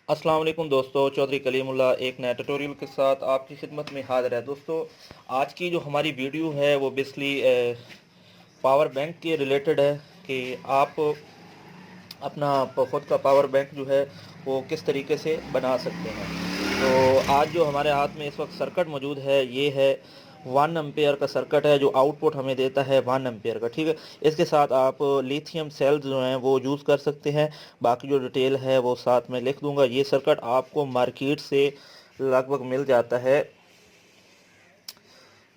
अस्सलाम वालेकुम दोस्तों, चौधरी कलीमुल्लाह एक नए ट्यूटोरियल के साथ आपकी खिदमत में हाज़िर है। दोस्तों, आज की जो हमारी वीडियो है वो बेसिकली पावर बैंक के रिलेटेड है कि आप अपना ख़ुद का पावर बैंक जो है वो किस तरीके से बना सकते हैं। तो आज जो हमारे हाथ में इस वक्त सर्किट मौजूद है ये है 1 एम्पेयर का सर्किट है, जो आउटपुट हमें देता है 1 एम्पेयर का। ठीक है, इसके साथ आप लिथियम सेल्स जो हैं वो यूज़ कर सकते हैं। बाकी जो डिटेल है वो साथ में लिख दूंगा। ये सर्किट आपको मार्केट से लगभग मिल जाता है,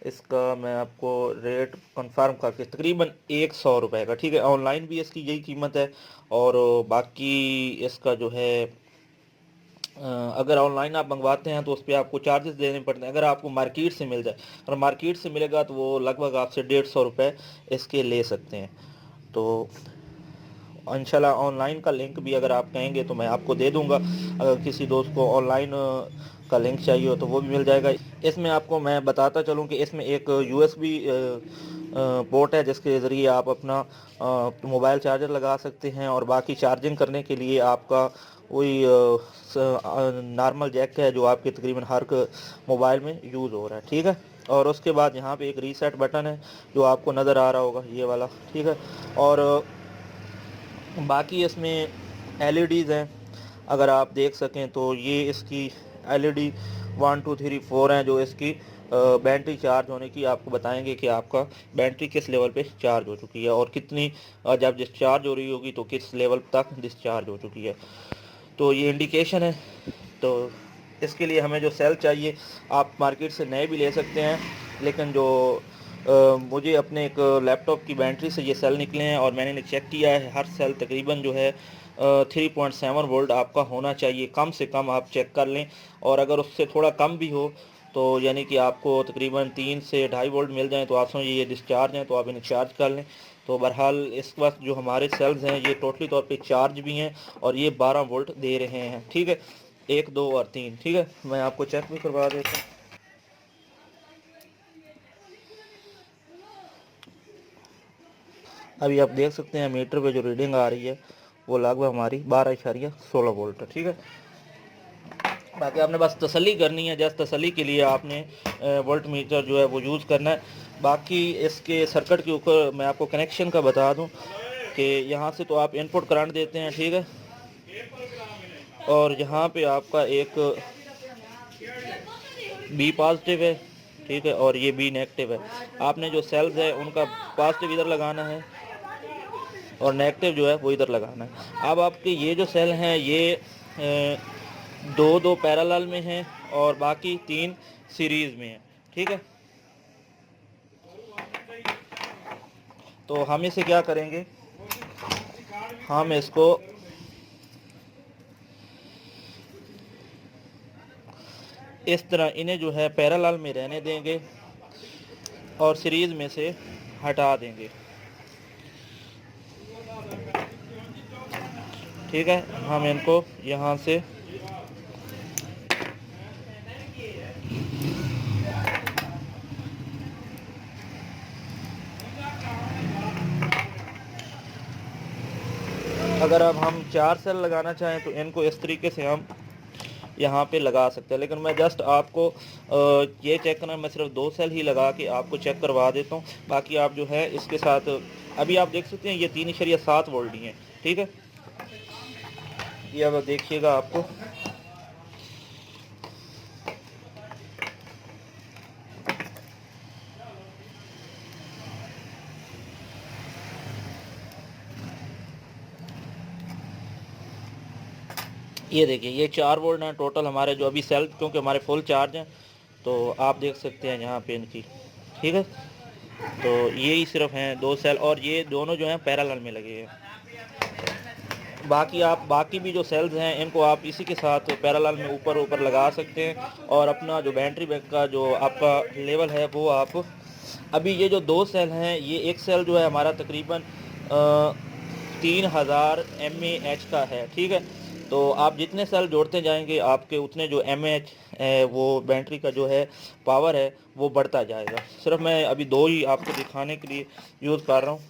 इसका मैं आपको रेट कंफर्म करके तकरीबन 100 रुपये का। ठीक है, ऑनलाइन भी इसकी यही कीमत है। और बाकी इसका जो है अगर ऑनलाइन आप मंगवाते हैं तो उस पर आपको चार्जेस देने पड़ते हैं। अगर आपको मार्केट से मिल जाए, और मार्केट से मिलेगा तो वो लगभग आपसे 150 रुपये इसके ले सकते हैं। तो इंशाल्लाह ऑनलाइन का लिंक भी अगर आप कहेंगे तो मैं आपको दे दूंगा। अगर किसी दोस्त को ऑनलाइन का लिंक चाहिए हो तो वो भी मिल जाएगा। इसमें आपको मैं बताता चलूं कि इसमें एक यूएसबी पोर्ट है, जिसके ज़रिए आप अपना मोबाइल चार्जर लगा सकते हैं। और बाकी चार्जिंग करने के लिए आपका वही नॉर्मल जैक है जो आपके तकरीबन हर मोबाइल में यूज़ हो रहा है। ठीक है, और उसके बाद यहाँ पे एक रीसेट बटन है जो आपको नज़र आ रहा होगा, ये वाला। ठीक है, और बाकी इसमें एलईडीज़ हैं, अगर आप देख सकें तो ये इसकी एलईडी 1 2 3 4 हैं, जो इसकी बैटरी चार्ज होने की आपको बताएंगे कि आपका बैटरी किस लेवल पे चार्ज हो चुकी है और कितनी जब डिस्चार्ज हो रही होगी तो किस लेवल तक डिस्चार्ज हो चुकी है। तो ये इंडिकेशन है। तो इसके लिए हमें जो सेल चाहिए, आप मार्केट से नए भी ले सकते हैं, लेकिन जो मुझे अपने एक लैपटॉप की बैटरी से ये सेल निकले हैं और मैंने चेक किया है, हर सेल तकरीबन जो है 3.7 वोल्ट आपका होना चाहिए, कम से कम आप चेक कर लें। और अगर उससे थोड़ा कम भी हो तो यानी कि आपको तकरीबन 3 से 2.5 वोल्ट मिल जाएँ तो आप समझिए ये डिस्चार्ज हैं, तो आप इन्हें चार्ज कर लें। तो बहरहाल इस वक्त जो हमारे सेल्स हैं ये टोटली तौर पे चार्ज भी हैं और ये 12 वोल्ट दे रहे हैं। ठीक है, 1 2 और 3। ठीक है, मैं आपको चेक भी करवा देता हूँ। अभी आप देख सकते हैं मीटर पे जो रीडिंग आ रही है वो लगभग हमारी 12.16 वोल्ट है। ठीक है, बाकी आपने बस तसल्ली करनी है, जस्ट तसल्ली के लिए आपने वोल्ट मीटर जो है वो यूज़ करना है। बाकी इसके सर्किट के ऊपर मैं आपको कनेक्शन का बता दूं कि यहाँ से तो आप इनपुट करंट देते हैं। ठीक है, और यहाँ पे आपका एक बी पॉजिटिव है। ठीक है, और ये बी नेगेटिव है। आपने जो सेल्स है उनका पॉजिटिव इधर लगाना है और नेगेटिव जो है वो इधर लगाना है। अब आपके ये जो सेल हैं ये दो दो पैरेलल में हैं और बाकी 3 सीरीज़ में हैं। ठीक है, तो हम इसे क्या करेंगे, हम इसको इस तरह इन्हें जो है पैरेलल में रहने देंगे और सीरीज़ में से हटा देंगे। ठीक है, हम इनको यहाँ से अगर अब हम 4 सेल लगाना चाहें तो इनको इस तरीके से हम यहाँ पे लगा सकते हैं, लेकिन मैं जस्ट आपको ये चेक करना, मैं सिर्फ 2 सेल ही लगा के आपको चेक करवा देता हूँ। बाकी आप जो है इसके साथ अभी आप देख सकते हैं ये 3.7 वोल्ट ही हैं। ठीक है, ये अब देखिएगा आपको ये देखिए ये 4 वोल्ट हैं टोटल हमारे जो अभी सेल, क्योंकि हमारे फुल चार्ज हैं तो आप देख सकते हैं यहाँ पे इनकी। ठीक है, तो यही सिर्फ हैं 2 सेल और ये दोनों जो हैं पैरेलल में लगे हैं। बाकी आप बाकी भी जो सेल्स हैं इनको आप इसी के साथ पैरेलल में ऊपर ऊपर लगा सकते हैं और अपना जो बैटरी बैक का जो आपका लेवल है वो आप अभी ये जो 2 सेल हैं, ये एक सेल जो है हमारा तकरीबन 3000 mAh का है। ठीक है, तो आप जितने सेल जोड़ते जाएंगे आपके उतने जो mAh है वो बैटरी का जो है पावर है वो बढ़ता जाएगा। सिर्फ मैं अभी 2 ही आपको दिखाने के लिए यूज़ कर रहा हूँ।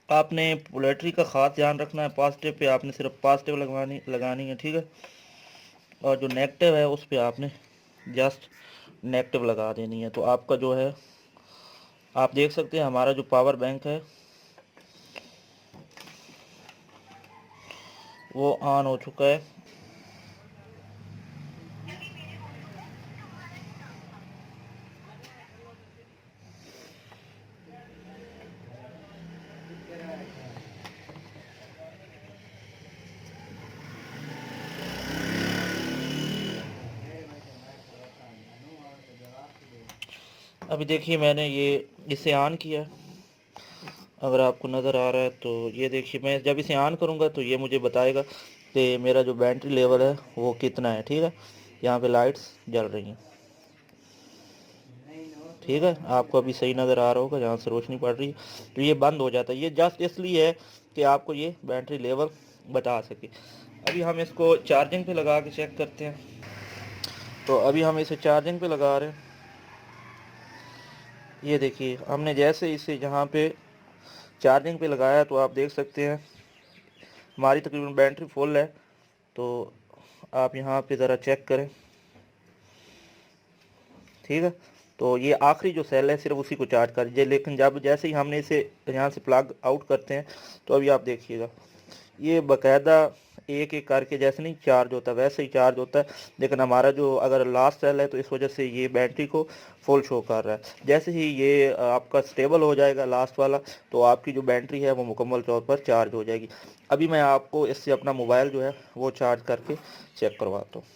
आपने पोलेट्री का ख़ास ध्यान रखना है। पॉजिटिव पे आपने सिर्फ पॉजिटिव लगानी है, ठीक है। और जो नेगेटिव है उस पे आपने जस्ट नेगेटिव लगा देनी है। तो आपका जो है, आप देख सकते हैं हमारा जो पावर बैंक है वो ऑन हो चुका है। अभी देखिए मैंने ये इसे ऑन किया, अगर आपको नज़र आ रहा है तो ये देखिए, मैं जब इसे ऑन करूँगा तो ये मुझे बताएगा कि मेरा जो बैटरी लेवल है वो कितना है, ठीक है। यहाँ पे लाइट्स जल रही हैं, ठीक है। आपको अभी सही नज़र आ रहा होगा, जहाँ से रोशनी पड़ रही है तो ये बंद हो जाता है। ये जस्ट इसलिए है कि आपको ये बैटरी लेवल बता सके। अभी हम इसको चार्जिंग पे लगा के चेक करते हैं। तो अभी हम इसे चार्जिंग पे लगा रहे हैं। ये देखिए हमने जैसे इसे जहाँ पे चार्जिंग पे लगाया तो आप देख सकते हैं हमारी तकरीबन बैटरी फुल है। तो आप यहाँ पे ज़रा चेक करें, ठीक है। तो ये आखिरी जो सेल है सिर्फ उसी को चार्ज कर दीजिए, लेकिन जब जैसे ही हमने इसे यहाँ से प्लग आउट करते हैं तो अभी आप देखिएगा ये बाकायदा एक एक करके जैसे नहीं चार्ज होता वैसे ही चार्ज होता है। लेकिन हमारा जो अगर लास्ट सेल है तो इस वजह से ये बैटरी को फुल शो कर रहा है। जैसे ही ये आपका स्टेबल हो जाएगा लास्ट वाला तो आपकी जो बैटरी है वो मुकम्मल तौर पर चार्ज हो जाएगी। अभी मैं आपको इससे अपना मोबाइल जो है वो चार्ज करके चेक करवाता हूँ।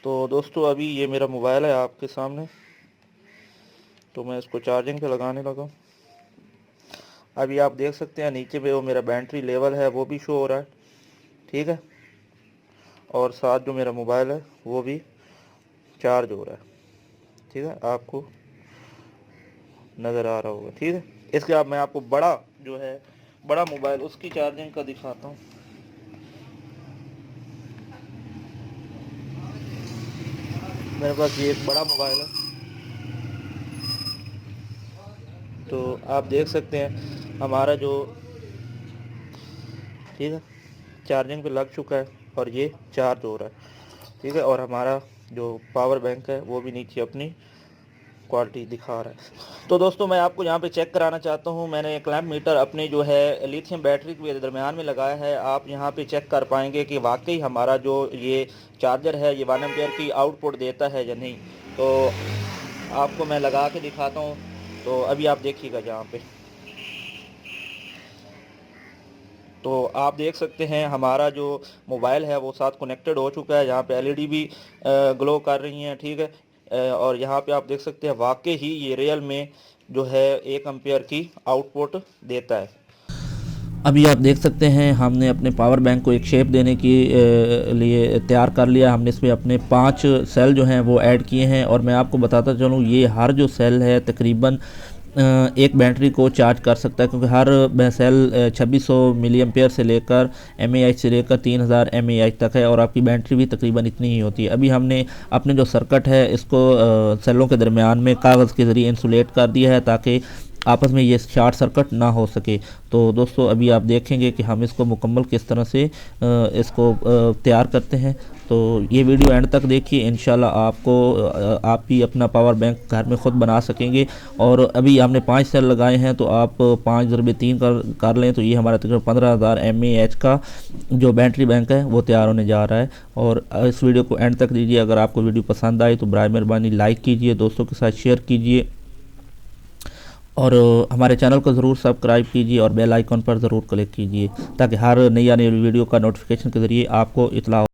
तो दोस्तों अभी ये मेरा मोबाइल है आपके सामने, तो मैं इसको चार्जिंग पे लगाने लगा। अभी आप देख सकते हैं नीचे पे वो मेरा बैटरी लेवल है वो भी शो हो रहा है, ठीक है। और साथ जो मेरा मोबाइल है वो भी चार्ज हो रहा है, ठीक है। आपको नज़र आ रहा होगा, ठीक है। इसके बाद मैं आपको बड़ा जो है बड़ा मोबाइल उसकी चार्जिंग का दिखाता हूँ। मेरे पास ये एक बड़ा मोबाइल है, तो आप देख सकते हैं हमारा जो, ठीक है, चार्जिंग पे लग चुका है और ये चार्ज हो रहा है, ठीक है। और हमारा जो पावर बैंक है वो भी नीचे अपनी क्वालिटी दिखा रहा है। तो दोस्तों मैं आपको यहाँ पे चेक कराना चाहता हूँ, मैंने एक लैंप मीटर अपने जो है लिथियम बैटरी के दरमियान में लगाया है। आप यहाँ पे चेक कर पाएंगे कि वाकई हमारा जो ये चार्जर है ये 1 एम्पियर की आउटपुट देता है या नहीं। तो आपको मैं लगा के दिखाता हूँ। तो अभी आप देखिएगा जहाँ पे, तो आप देख सकते हैं हमारा जो मोबाइल है वो साथ कनेक्टेड हो चुका है। यहाँ पे एलईडी भी ग्लो कर रही हैं, ठीक है। और यहाँ पे आप देख सकते हैं वाकई ही ये रियल में जो है 1 एम्पियर की आउटपुट देता है। अभी आप देख सकते हैं हमने अपने पावर बैंक को एक शेप देने के लिए तैयार कर लिया। हमने इसमें अपने 5 सेल जो हैं वो ऐड किए हैं। और मैं आपको बताता चलूँ ये हर जो सेल है तकरीबन एक बैटरी को चार्ज कर सकता है, क्योंकि हर सेल 2600 मिली एम्पेयर से लेकर mAh से लेकर 3000 mAh तक है और आपकी बैटरी भी तकरीबन इतनी ही होती है। अभी हमने अपने जो सर्किट है इसको सेलों के दरमियान में कागज़ के ज़रिए इंसुलेट कर दिया है ताकि आपस में ये शॉर्ट सर्किट ना हो सके। तो दोस्तों अभी आप देखेंगे कि हम इसको मुकम्मल किस तरह से इसको तैयार करते हैं। तो ये वीडियो एंड तक देखिए, इंशाल्लाह आपको आप भी अपना पावर बैंक घर में ख़ुद बना सकेंगे। और अभी हमने 5 सेल लगाए हैं, तो आप 5/3 कर लें तो ये हमारा तकरीबन 15,000 mAh का जो बैटरी बैंक है वो तैयार होने जा रहा है। और इस वीडियो को एंड तक दीजिए। अगर आपको वीडियो पसंद आई तो बराए मेहरबानी लाइक कीजिए, दोस्तों के साथ शेयर कीजिए और हमारे चैनल को ज़रूर सब्सक्राइब कीजिए और बेल आइकन पर ज़रूर क्लिक कीजिए ताकि हर नई आने वाली वीडियो का नोटिफिकेशन के ज़रिए आपको इतला